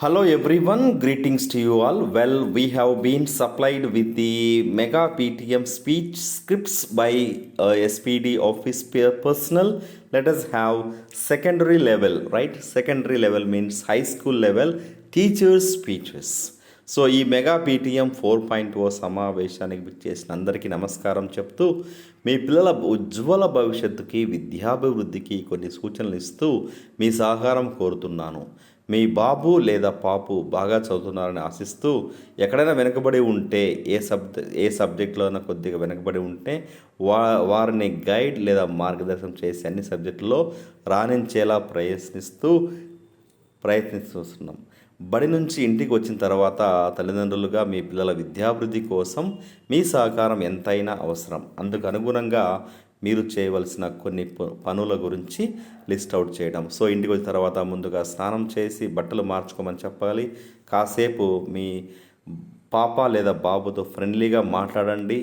Hello everyone, greetings to you all. Well, we have been supplied with the Mega PTM speech scripts by SPD office personnel. Let us have secondary level, right? Secondary level means high school level teachers speeches. So ఈ mega PTM 4.0 సమావేశానికి చేసిన అందరికీ నమస్కారం చెప్తూ మీ పిల్లల ఉజ్వల భవిష్యత్తుకి విద్యాభివృద్ధికి కొన్ని సూచనలు ఇస్తూ మీ సహకారం కోరుతున్నాను. మీ బాబు లేదా పాపు బాగా చదువుతున్నారని ఆశిస్తూ ఎక్కడైనా వెనుకబడి ఉంటే ఏ సబ్జెక్టులోనైనా కొద్దిగా వెనుకబడి ఉంటే వారిని గైడ్ లేదా మార్గదర్శనం చేసి అన్ని సబ్జెక్టుల్లో రాణించేలా ప్రయత్నిస్తున్నాం. బడి నుంచి ఇంటికి వచ్చిన తర్వాత తల్లిదండ్రులుగా మీ పిల్లల విద్యాభివృద్ధి కోసం మీ సహకారం ఎంతైనా అవసరం. అందుకు అనుగుణంగా మీరు చేయవలసిన కొన్ని పనుల గురించి లిస్ట్ అవుట్ చేయడం. సో ఇంటికి వచ్చిన తర్వాత ముందుగా స్నానం చేసి బట్టలు మార్చుకోమని చెప్పాలి. కాసేపు మీ పాప లేదా బాబుతో ఫ్రెండ్లీగా మాట్లాడండి.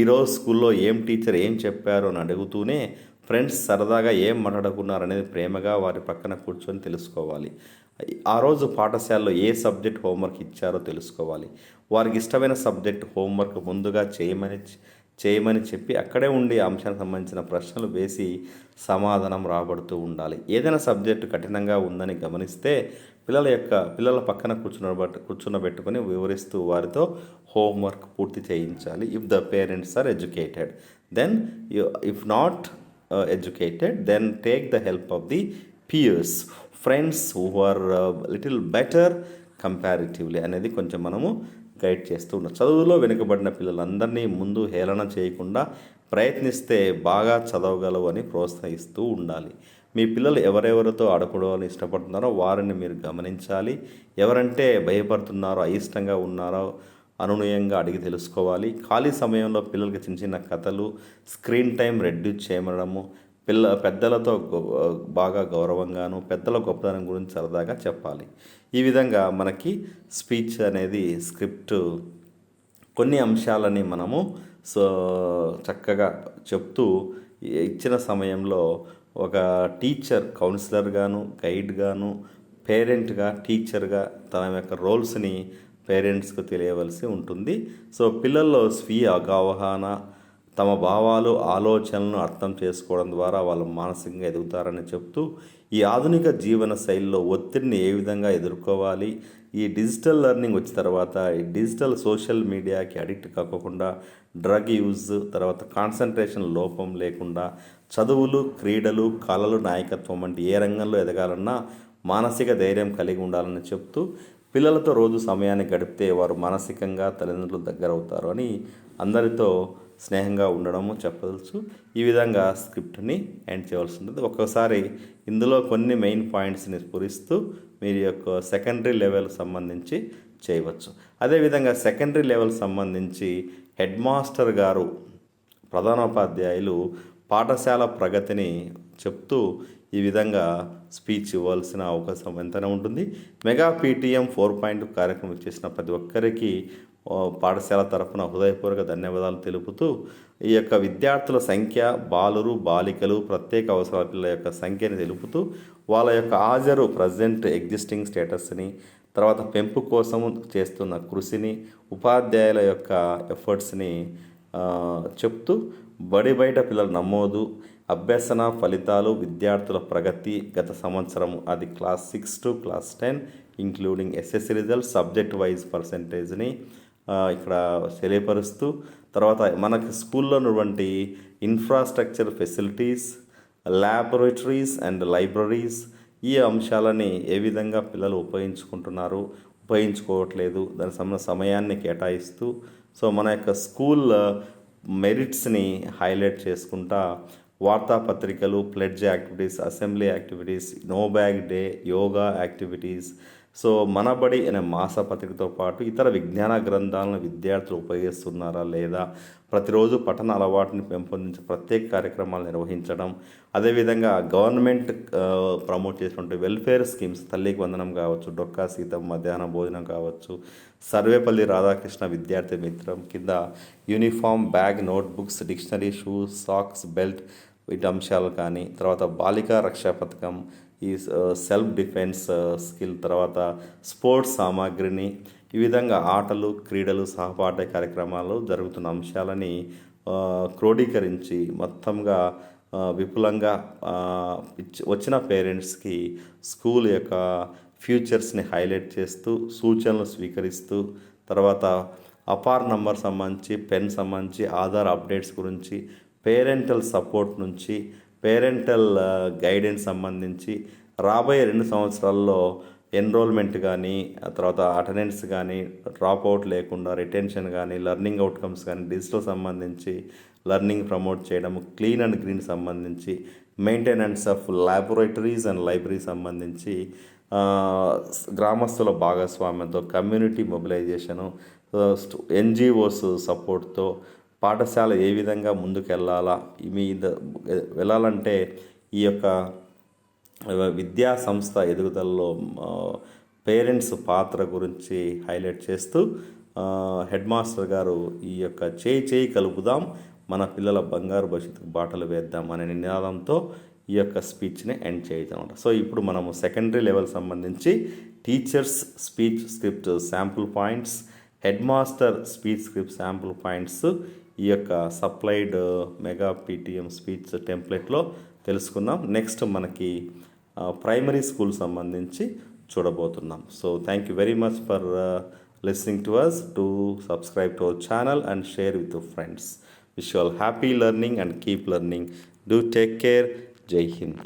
ఈరోజు స్కూల్లో టీచర్ ఏం చెప్పారు అని అడుగుతూనే ఫ్రెండ్స్ సరదాగా ఏం మాట్లాడుకున్నారు అనేది ప్రేమగా వారి పక్కన కూర్చొని తెలుసుకోవాలి. ఆ రోజు పాఠశాలలో ఏ సబ్జెక్ట్ హోంవర్క్ ఇచ్చారో తెలుసుకోవాలి. వారికి ఇష్టమైన సబ్జెక్ట్ హోంవర్క్ ముందుగా చేయమని చెప్పి అక్కడే ఉండి అంశానికి సంబంధించిన ప్రశ్నలు వేసి సమాధానం రాబడుతూ ఉండాలి. ఏదైనా సబ్జెక్టు కఠినంగా ఉందని గమనిస్తే పిల్లల పక్కన కూర్చున్నబెట్టుకొని వివరిస్తూ వారితో హోంవర్క్ పూర్తి చేయించాలి. If the parents are educated then if not educated then take the help of the peers, friends who are little better comparatively అనేది కొంచెం మనము గైడ్ చేస్తూ ఉన్నాం. చదువులో వెనుకబడిన పిల్లలందరినీ ముందు హేళన చేయకుండా ప్రయత్నిస్తే బాగా చదవగలవు అని ప్రోత్సహిస్తూ ఉండాలి. మీ పిల్లలు ఎవరెవరితో ఆడుకోవాలని ఇష్టపడుతున్నారో వారిని మీరు గమనించాలి. ఎవరంటే భయపడుతున్నారో, అయిష్టంగా ఉన్నారో అనునయంగా అడిగి తెలుసుకోవాలి. ఖాళీ సమయంలో పిల్లలకి చిన్న చిన్న కథలు, స్క్రీన్ టైం రెడ్యూస్ చేయడము, పెద్దలతో బాగా గౌరవంగాను పెద్దల గొప్పతనం గురించి సరదాగా చెప్పాలి. ఈ విధంగా మనకి స్పీచ్ అనేది స్క్రిప్ట్ కొన్ని అంశాలని మనము చక్కగా చెప్తూ ఇచ్చిన సమయంలో ఒక టీచర్ కౌన్సిలర్గాను, గైడ్గాను, పేరెంట్గా, టీచర్గా తన యొక్క రోల్స్ని పేరెంట్స్కు తెలియవలసి ఉంటుంది. సో పిల్లల్లో స్వీయ అవగాహన, తమ భావాలు, ఆలోచనలను అర్థం చేసుకోవడం ద్వారా వాళ్ళు మానసికంగా ఎదుగుతారని చెప్తూ ఈ ఆధునిక జీవన శైలిలో ఒత్తిడిని ఏ విధంగా ఎదుర్కోవాలి, ఈ డిజిటల్ లెర్నింగ్ వచ్చిన తర్వాత ఈ డిజిటల్ సోషల్ మీడియాకి అడిక్ట్ కాకుండా, డ్రగ్ యూజ్, తర్వాత కాన్సన్ట్రేషన్ లోపం లేకుండా చదువులు, క్రీడలు, కళలు, నాయకత్వం వంటి ఏ రంగంలో ఎదగాలన్నా మానసిక ధైర్యం కలిగి ఉండాలని చెప్తూ పిల్లలతో రోజు సమయాన్ని గడిపితే వారు మానసికంగా తల్లిదండ్రులు దగ్గర అవుతారు అని అందరితో స్నేహంగా ఉండడము చెప్పవచ్చు. ఈ విధంగా స్క్రిప్ట్ని ఎండ్ చేయవలసి ఉంటుంది. ఒక్కోసారి ఇందులో కొన్ని మెయిన్ పాయింట్స్ని స్ఫురిస్తూ మీరు యొక్క సెకండరీ లెవెల్ సంబంధించి చేయవచ్చు. అదేవిధంగా సెకండరీ లెవెల్ సంబంధించి హెడ్ మాస్టర్ గారు, ప్రధానోపాధ్యాయులు పాఠశాల ప్రగతిని చెప్తూ ఈ విధంగా స్పీచ్ ఇవ్వాల్సిన అవకాశం ఎంతైనా ఉంటుంది. మెగా పీటీఎం 4.2 కార్యక్రమం చేసిన ప్రతి ఒక్కరికి పాఠశాల తరఫున హృదయపూర్వక ధన్యవాదాలు తెలుపుతూ ఈ యొక్క విద్యార్థుల సంఖ్య, బాలికలు, ప్రత్యేక అవసరాల పిల్లల యొక్క సంఖ్యని తెలుపుతూ వాళ్ళ యొక్క హాజరు, ప్రజెంట్ ఎగ్జిస్టింగ్ స్టేటస్ని, తర్వాత పెంపు కోసము చేస్తున్న కృషిని, ఉపాధ్యాయుల యొక్క ఎఫర్ట్స్ని చెప్తూ బయట పిల్లల నమోదు, అభ్యసన ఫలితాలు, విద్యార్థుల ప్రగతి గత సంవత్సరం అది class 6 to class 10 including SSC results, subject wise పర్సంటేజ్ని ఇక్కడ తెలియపరుస్తూ, తర్వాత మనకి స్కూల్లో ఉన్నటువంటి infrastructure facilities, laboratories and libraries, ఈ అంశాలని ఏ విధంగా పిల్లలు ఉపయోగించుకోవట్లేదు దానికి సంబంధించిన సమయాన్ని కేటాయిస్తూ, సో మన యొక్క స్కూల్ మెరిట్స్ని హైలైట్ చేసుకుంటా వార్తాపత్రికలు, pledge activities, assembly activities, no bag day, yoga activities, so Manabadi అనే మాసపత్రికతో పాటు ఇతర విజ్ఞాన గ్రంథాలను విద్యార్థులు ఉపయోగిస్తున్నారా లేదా, ప్రతిరోజు పఠన అలవాటుని పెంపొందించే ప్రత్యేక కార్యక్రమాలు నిర్వహించడం, అదేవిధంగా గవర్నమెంట్ ప్రమోట్ చేసినటువంటి వెల్ఫేర్ స్కీమ్స్, తల్లికి వందనం కావచ్చు, డొక్కా సీతం మధ్యాహ్న భోజనం కావచ్చు, సర్వేపల్లి రాధాకృష్ణ విద్యార్థి మిత్రం కింద uniform, bag, notebooks, dictionary, shoes, socks, belt వీటి అంశాలు కానీ, తర్వాత బాలికా రక్షా పథకం, ఈ సెల్ఫ్ డిఫెన్స్ స్కిల్, తర్వాత స్పోర్ట్స్ సామాగ్రిని, ఈ విధంగా ఆటలు, క్రీడలు, సహపాఠ్య కార్యక్రమాలు జరుగుతున్న అంశాలని క్రోడీకరించి మొత్తంగా విపులంగా వచ్చిన పేరెంట్స్కి స్కూల్ యొక్క ఫ్యూచర్స్ని హైలైట్ చేస్తూ సూచనలు స్వీకరిస్తూ, తర్వాత అపార్ నంబర్ సంబంధించి, పెన్ సంబంధించి, ఆధార్ అప్డేట్స్ గురించి, పేరెంటల్ సపోర్ట్ నుంచి, పేరెంటల్ గైడెన్స్ సంబంధించి, రాబోయే 2 సంవత్సరాల్లో ఎన్రోల్మెంట్ కానీ, తర్వాత అటెండెన్స్ కానీ, డ్రాప్ అవుట్ లేకుండా రిటెన్షన్ కానీ, లెర్నింగ్ అవుట్కమ్స్ కానీ, డిజిటల్ సంబంధించి లెర్నింగ్ ప్రమోట్ చేయడం, క్లీన్ అండ్ గ్రీన్ సంబంధించి, maintenance of laboratories and library సంబంధించి, గ్రామస్తుల భాగస్వామ్యంతో కమ్యూనిటీ మొబిలైజేషను, ఎన్జిఓస్ సపోర్ట్తో పాఠశాల ఏ విధంగా ముందుకు వెళ్ళాలంటే ఈ యొక్క విద్యా సంస్థ ఎదుగుదలలో పేరెంట్స్ పాత్ర గురించి హైలైట్ చేస్తూ హెడ్ మాస్టర్ గారు ఈ యొక్క చేయి కలుపుదాం, మన పిల్లల బంగారు భవిష్యత్తుకు బాటలు వేద్దాం అనే నినాదంతో ఈ యొక్క స్పీచ్ని ఎండ్ చేయడం. సో ఇప్పుడు మనము సెకండరీ లెవెల్ సంబంధించి teachers speech script sample points, head master speech script sample points ఈ యొక్క సప్లైడ్ మెగా పీటీఎం స్పీచ్ టెంప్లెట్లో తెలుసుకుందాం. నెక్స్ట్ మనకి ప్రైమరీ స్కూల్ సంబంధించి చూడబోతున్నాం. So thank you very much for listening to us. Do subscribe to our channel and share with your friends. Wish you all happy learning and keep learning. Do take care. Jai Hind.